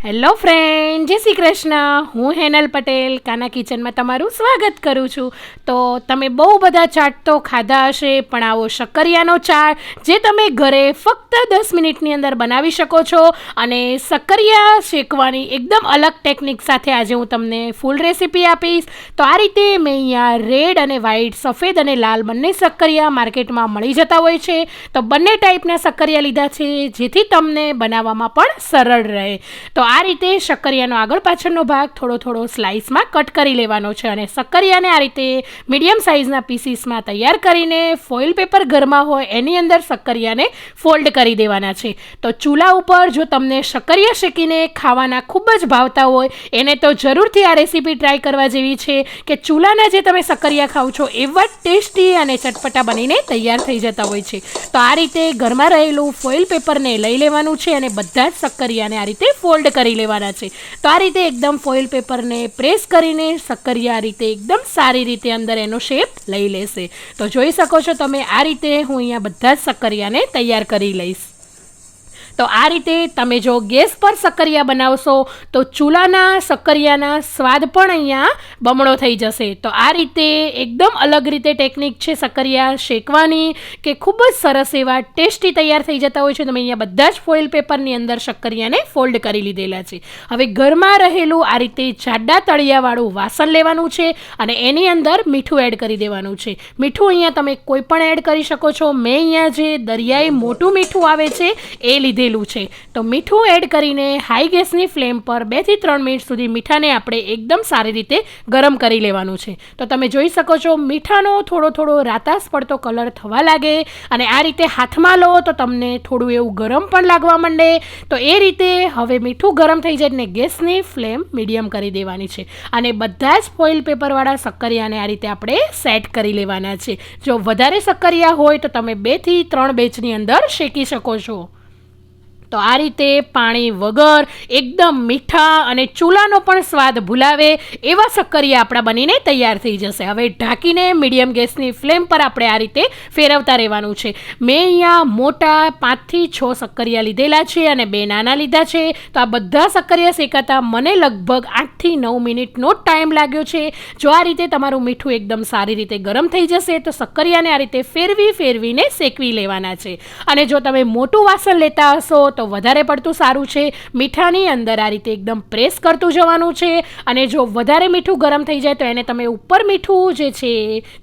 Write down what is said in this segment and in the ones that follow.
Hello friend, જય શ્રી કૃષ્ણ. હું હેનલ પટેલ કાના કિચનમાં તમારું સ્વાગત કરું છું. તો તમે બહુ બધા ચાટ તો ખાધા હશે, પણ આવો શક્કરિયાનો ચાટ જે તમે ઘરે ફક્ત 10 મિનિટની અંદર બનાવી શકો છો અને શક્કરિયા શેકવાની એકદમ અલગ ટેકનિક સાથે આજે હું તમને ફૂલ રેસીપી આપીશ. તો આ રીતે મેં અહીંયા રેડ અને વ્હાઈટ, સફેદ અને લાલ બંને શક્કરિયા માર્કેટમાં મળી જતા હોય છે. તો બંને ટાઈપના શક્કરિયા લીધા છે, જેથી તમને બનાવવામાં પણ સરળ રહે. તો આ રીતે શક્કરિયાનો આગળ પાછળનો ભાગ થોડો સ્લાઇસમાં કટ કરી લેવાનો છે અને શક્કરિયાને આ રીતે મીડિયમ સાઇઝના પીસીસમાં તૈયાર કરીને ફોઇલ પેપર ઘરમાં હોય એની અંદર શક્કરિયાને ફોલ્ડ કરી દેવાના છે. તો ચૂલા ઉપર જો તમને શક્કરિયા શેકીને ખાવાના ખૂબ જ ભાવતા હોય એને તો જરૂરથી આ રેસીપી ટ્રાય કરવા જેવી છે કે ચૂલાના જે તમે શક્કરિયા ખાવ છો એવા ટેસ્ટી અને ચટપટા બનીને તૈયાર થઈ જતા હોય છે. તો આ રીતે ઘરમાં રહેલું ફોઇલ પેપરને લઈ લેવાનું છે અને બધા જ શક્કરિયાને આ રીતે ફોલ્ડ કરી લેવાના છે. તો આ રીતે એકદમ ફોઇલ પેપરને પ્રેસ કરીને શક્કરિયા આ રીતે એકદમ સારી રીતે અંદર એનો શેપ લઈ લેશે. તો જોઈ શકો છો તમે, આ રીતે હું અહીંયા બધા જ શક્કરિયાને તૈયાર કરી લઈશ. તો આ રીતે તમે જો ગેસ પર શક્કરિયા બનાવશો તો ચૂલાના શક્કરિયાના સ્વાદ પણ અહીંયા બમણો થઈ જશે. તો આ રીતે એકદમ અલગ રીતે ટેકનિક છે શક્કરિયા શેકવાની કે ખૂબ જ સરસ એવા ટેસ્ટી તૈયાર થઈ જતા હોય છે. તમે અહીંયા બધા જ ફોઇલ પેપરની અંદર શક્કરિયાને ફોલ્ડ કરી લીધેલા છે. હવે ઘરમાં રહેલું આ રીતે જાડા તળિયાવાળું વાસણ લેવાનું છે અને એની અંદર મીઠું એડ કરી દેવાનું છે. મીઠું અહીંયા તમે કોઈ પણ એડ કરી શકો છો. મેં અહીંયા જે દરિયાઈ મોટું મીઠું આવે છે એ લીધે છે. તો મીઠું એડ કરીને હાઈ ગેસની ફ્લેમ પર 2 થી 3 મિનિટ સુધી મીઠાને આપણે એકદમ સારી રીતે ગરમ કરી લેવાનું છે. તો તમે જોઈ શકો છો મીઠાનો થોડો રાતાસ પડતો કલર થવા લાગે અને આ રીતે હાથમાં લો તો તમને થોડું એવું ગરમ પણ લાગવા માંડે. તો એ રીતે હવે મીઠું ગરમ થઈ જાય ને ગેસની ફ્લેમ મીડિયમ કરી દેવાની છે અને બધા જ ફોઇલ પેપરવાળા શક્કરિયાને આ રીતે આપણે સેટ કરી લેવાના છે. જો વધારે શક્કરિયા હોય તો તમે 2 થી 3 બેચની અંદર શેકી શકો છો. તો આ રીતે પાણી વગર એકદમ મીઠા અને ચૂલાનો પણ સ્વાદ ભૂલાવે એવા શક્કરિયા આપણા બનીને તૈયાર થઈ જશે. હવે ઢાંકીને મીડિયમ ગેસની ફ્લેમ પર આપણે આ રીતે ફેરવતા રહેવાનું છે. મેં અહીંયા મોટા 5 થી 6 શક્કરિયા લીધેલા છે અને 2 નાના લીધા છે. તો આ બધા શક્કરિયા શેકાતા મને લગભગ 8 થી 9 મિનિટનો ટાઈમ લાગ્યો છે. જો આ રીતે તમારું મીઠું એકદમ સારી રીતે ગરમ થઈ જશે તો શક્કરિયાને આ રીતે ફેરવીને શેકવી લેવાના છે. અને જો તમે મોટું વાસણ લેતા હશો તો વધારે પડતું સારું છે. મીઠાની અંદર આ રીતે એકદમ પ્રેસ કરતું જવાનું છે અને જો વધારે મીઠું ગરમ થઈ જાય તો એને તમે ઉપર મીઠું જે છે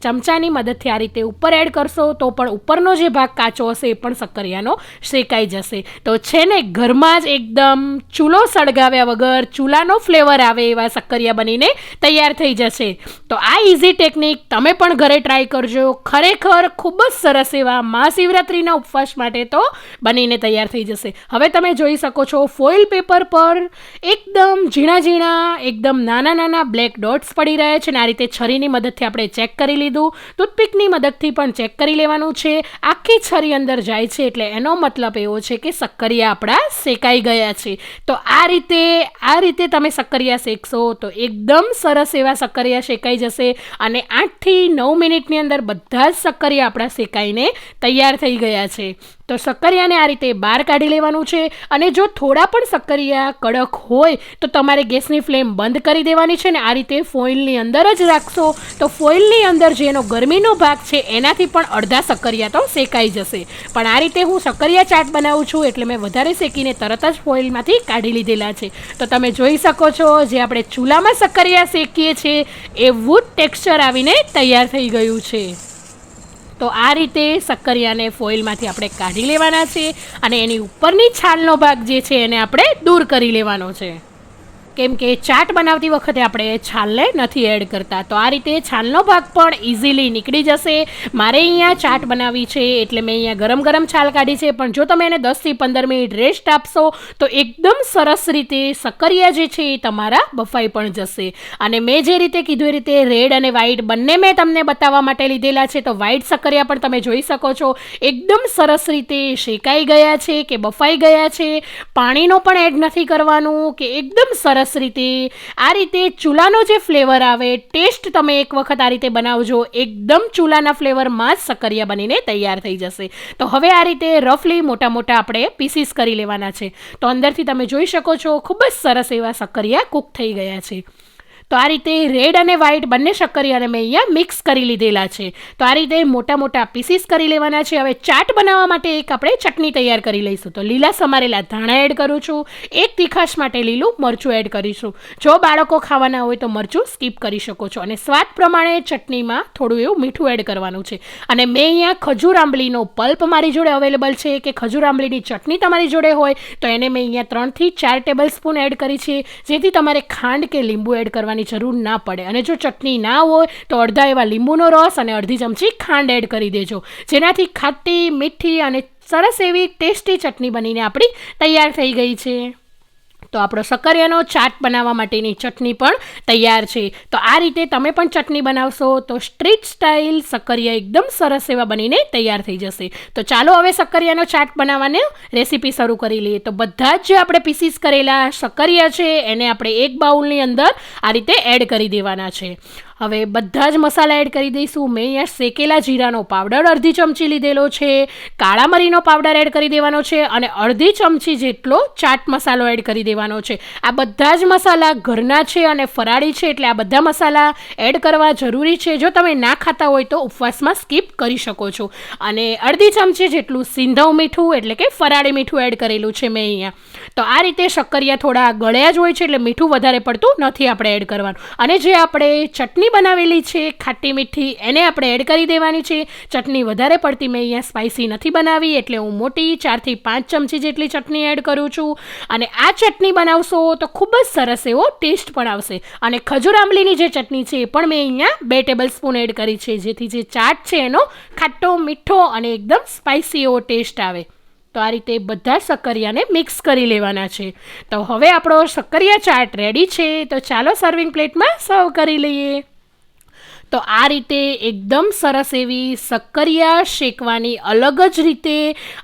ચમચાની મદદથી આ રીતે ઉપર એડ કરશો તો પણ ઉપરનો જે ભાગ કાચો હશે એ પણ શક્કરિયાનો શેકાઈ જશે. તો છે ને ઘરમાં જ એકદમ ચૂલો સળગાવ્યા વગર ચૂલાનો ફ્લેવર આવે એવા શક્કરિયા બનીને તૈયાર થઈ જશે. તો આ ઇઝી ટેકનિક તમે પણ ઘરે ટ્રાય કરજો. ખરેખર ખૂબ જ સરસ એવા મહાશિવરાત્રિના ઉપવાસ માટે તો બનીને તૈયાર થઈ જશે. હવે તમે જોઈ શકો છો ફોઇલ પેપર પર એકદમ ઝીણા એકદમ નાના બ્લેક ડોટ્સ પડી રહ્યા છે અને આ રીતે છરીની મદદથી આપણે ચેક કરી લીધું. ટૂથપીકની મદદથી પણ ચેક કરી લેવાનું છે. આખી છરી અંદર જાય છે એટલે એનો મતલબ એવો છે કે શક્કરિયા આપણા શેકાઈ ગયા છે. તો આ રીતે તમે શક્કરિયા શેકશો તો એકદમ સરસ એવા શક્કરિયા શેકાઈ જશે અને 8 થી 9 મિનિટની અંદર બધા જ શક્કરિયા આપણા શેકાઈને તૈયાર થઈ ગયા છે. તો શક્કરિયાને આ રીતે બહાર કાઢી લેવાનું છે અને જો થોડા પણ શક્કરિયા કડક હોય તો તમારે ગેસની ફ્લેમ બંધ કરી દેવાની છે ને આ રીતે ફોઇલની અંદર જ રાખશો તો ફોઇલની અંદર જે એનો ગરમીનો ભાગ છે એનાથી પણ અડધા શક્કરિયા તો શેકાઈ જશે. પણ આ રીતે હું શક્કરિયા ચાટ બનાવું છું એટલે મેં વધારે શેકીને તરત જ ફોઇલમાંથી કાઢી લીધેલા છે. તો તમે જોઈ શકો છો જે આપણે ચૂલામાં શક્કરિયા શેકીએ છીએ એવું જ ટેક્સચર આવીને તૈયાર થઈ ગયું છે. તો આ રીતે શક્કરિયાને ફોઇલમાંથી આપણે કાઢી લેવાના છે અને એની ઉપરની છાલનો ભાગ જે છે એને આપણે દૂર કરી લેવાનો છે. કેમ કે ચાટ બનાવતી વખતે આપણે છાલને નથી એડ કરતા. તો આ રીતે છાલનો ભાગ પણ ઇઝીલી નીકળી જશે. મારે અહીંયા ચાટ બનાવી છે એટલે મેં અહીંયા ગરમ છાલ કાઢી છે. પણ જો તમે એને 10 થી 15 મિનિટ રેસ્ટ આપશો તો એકદમ સરસ રીતે શક્કરિયા જે છે એ તમારા બફાઈ પણ જશે. અને મેં જે રીતે કીધું એ રીતે રેડ અને વ્હાઈટ બંને મેં તમને બતાવવા માટે લીધેલા છે. તો વ્હાઈટ શક્કરિયા પણ તમે જોઈ શકો છો એકદમ સરસ રીતે શેકાઈ ગયા છે કે બફાઈ ગયા છે. પાણીનો પણ એડ નથી કરવાનું કે એકદમ સરસ સરસ રીતે. આ રીતે ચૂલાનો જે ફ્લેવર આવે, ટેસ્ટ તમે એક વખત આ રીતે બનાવજો, એકદમ ચૂલાના ફ્લેવરમાં જ સક્કરિયા બનીને તૈયાર થઈ જશે. તો હવે આ રીતે રફલી મોટા મોટા આપણે પીસીસ કરી લેવાના છે. તો અંદરથી તમે જોઈ શકો છો ખૂબ જ સરસ એવા સક્કરિયા કૂક થઈ ગયા છે. તો આ રીતે રેડ અને વ્હાઈટ બંને શક્કરિયાને મેં અહીંયા મિક્સ કરી લીધેલા છે. તો આ રીતે મોટા મોટા પીસીસ કરી લેવાના છે. હવે ચાટ બનાવવા માટે એક આપણે ચટણી તૈયાર કરી લઈશું. તો લીલા સમારેલા ધાણા એડ કરું છું, એક તીખાશ માટે લીલું મરચું એડ કરીશું. જો બાળકો ખાવાના હોય તો મરચું સ્કીપ કરી શકો છો. અને સ્વાદ પ્રમાણે ચટણીમાં થોડું એવું મીઠું એડ કરવાનું છે. અને મેં અહીંયા ખજૂર આંબલીનો પલ્પ મારી જોડે અવેલેબલ છે, કે ખજૂર આંબલીની ચટણી તમારી જોડે હોય તો એને મેં અહીંયા 3 થી 4 ટેબલ સ્પૂન એડ કરી છે, જેથી તમારે ખાંડ કે લીંબુ એડ કરવાની જરૂર ના પડે. અને જો ચટણી ના હોય તો અડધા એવા લીંબુનો રસ અને અડધી ચમચી ખાંડ એડ કરી દેજો, જેનાથી ખાટી મીઠી અને સરસ એવી ટેસ્ટી ચટણી બનીને આપણી તૈયાર થઈ ગઈ છે. તો આપણો સક્કરિયાનો ચાટ બનાવવા માટેની ચટણી પણ તૈયાર છે. તો આ રીતે તમે પણ ચટણી બનાવશો તો સ્ટ્રીટ સ્ટાઇલ સક્કરિયા એકદમ સરસ એવા બનીને તૈયાર થઈ જશે. તો ચાલો હવે સક્કરિયાનો ચાટ બનાવવાની રેસીપી શરૂ કરી લઈએ. તો બધા જ જે આપણે પીસીસ કરેલા સક્કરિયા છે એને આપણે એક બાઉલની અંદર આ રીતે એડ કરી દેવાના છે. હવે બધા જ મસાલા એડ કરી દઈશું. મેં અહીંયા શેકેલા જીરાનો પાવડર અડધી ચમચી લીધેલો છે, કાળા મરીનો પાવડર એડ કરી દેવાનો છે અને અડધી ચમચી જેટલો ચાટ મસાલો એડ કરી દેવાનો છે. આ બધા જ મસાલા ઘરના છે અને ફરાળી છે, એટલે આ બધા મસાલા એડ કરવા જરૂરી છે. જો તમે ના ખાતા હોય તો ઉપવાસમાં સ્કીપ કરી શકો છો. અને અડધી ચમચી જેટલું સિંધવ મીઠું એટલે કે ફરાળી મીઠું એડ કરેલું છે મેં અહીંયા. તો આ રીતે શક્કરિયા થોડા ગળ્યા જ હોય છે, એટલે મીઠું વધારે પડતું નથી આપણે એડ કરવાનું. અને જે આપણે ચટણી બનાવેલી છે ખાટી મીઠી, એને આપણે એડ કરી દેવાની છે. ચટણી વધારે પડતી મેં અહીંયા સ્પાઇસી નથી બનાવી, એટલે હું મોટી 4 થી 5 ચમચી જેટલી ચટણી એડ કરું છું. અને આ ચટણી બનાવશો તો ખૂબ જ સરસ એવો ટેસ્ટ પણ આવશે. અને ખજૂર આંબલીની જે ચટણી છે એ પણ મેં અહીંયા 2 ટેબલ સ્પૂન એડ કરી છે, જેથી જે ચાટ છે એનો ખાટો મીઠો અને એકદમ સ્પાઇસી એવો ટેસ્ટ આવે. તો આ રીતે બધા સક્કરિયાને મિક્સ કરી લેવાના છે. તો હવે આપણો સક્કરિયા ચાટ રેડી છે. તો ચાલો સર્વિંગ પ્લેટમાં સર્વ કરી લઈએ. તો આ રીતે એકદમ સરસ એવી સક્કરિયા શેકવાની અલગ જ રીતે,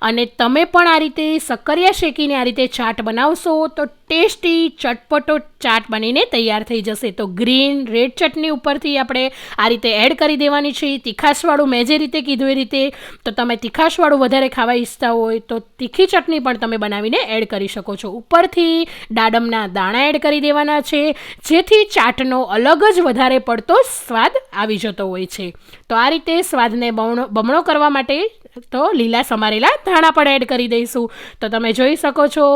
અને તમે પણ આ રીતે સક્કરિયા શેકીને આ રીતે ચાટ બનાવશો તો ટેસ્ટી ચટપટો ચાટ બનીને તૈયાર થઈ જશે. તો ગ્રીન રેડ ચટણી ઉપરથી આપણે આ રીતે એડ કરી દેવાની છે. તીખાશવાળું મેં જે રીતે કીધું એ રીતે, તો તમે તીખાશવાળું વધારે ખાવા ઈચ્છતા હોય તો તીખી ચટણી પણ તમે બનાવીને એડ કરી શકો છો. ઉપરથી દાડમના દાણા એડ કરી દેવાના છે, જેથી ચાટનો અલગ જ વધારે પડતો સ્વાદ આવી જતો હોય છે. તો આ રીતે સ્વાદને બમણો કરવા માટે તો લીલા સમારેલા ધાણા પણ એડ કરી દઈશું. તો તમે જોઈ શકો છો,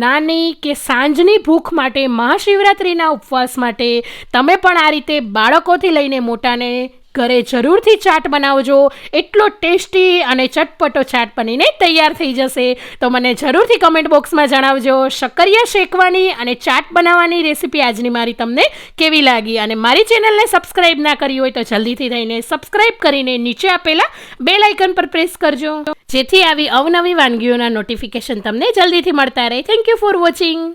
નાની કે સાંજની ભૂખ માટે, મહાશિવરાત્રિના ઉપવાસ માટે તમે પણ આ રીતે બાળકોથી લઈને મોટાને ઘરે જરૂરથી ચાટ બનાવજો. એટલો ટેસ્ટી અને ચટપટો ચાટ બનીને તૈયાર થઈ જશે. તો મને જરૂરથી કમેન્ટ બોક્સમાં જણાવજો સક્કરિયા શેકવાની અને ચાટ બનાવવાની રેસીપી આજની મારી તમને કેવી લાગી. અને મારી ચેનલને સબસ્ક્રાઈબ ના કરી હોય તો જલ્દીથી થઈને સબસ્ક્રાઈબ કરીને નીચે આપેલા બેલ આઇકન પર પ્રેસ કરજો, જેથી આવી અવનવી વાનગીઓના નોટિફિકેશન તમને જલ્દીથી મળતા રહે. Thank you for watching.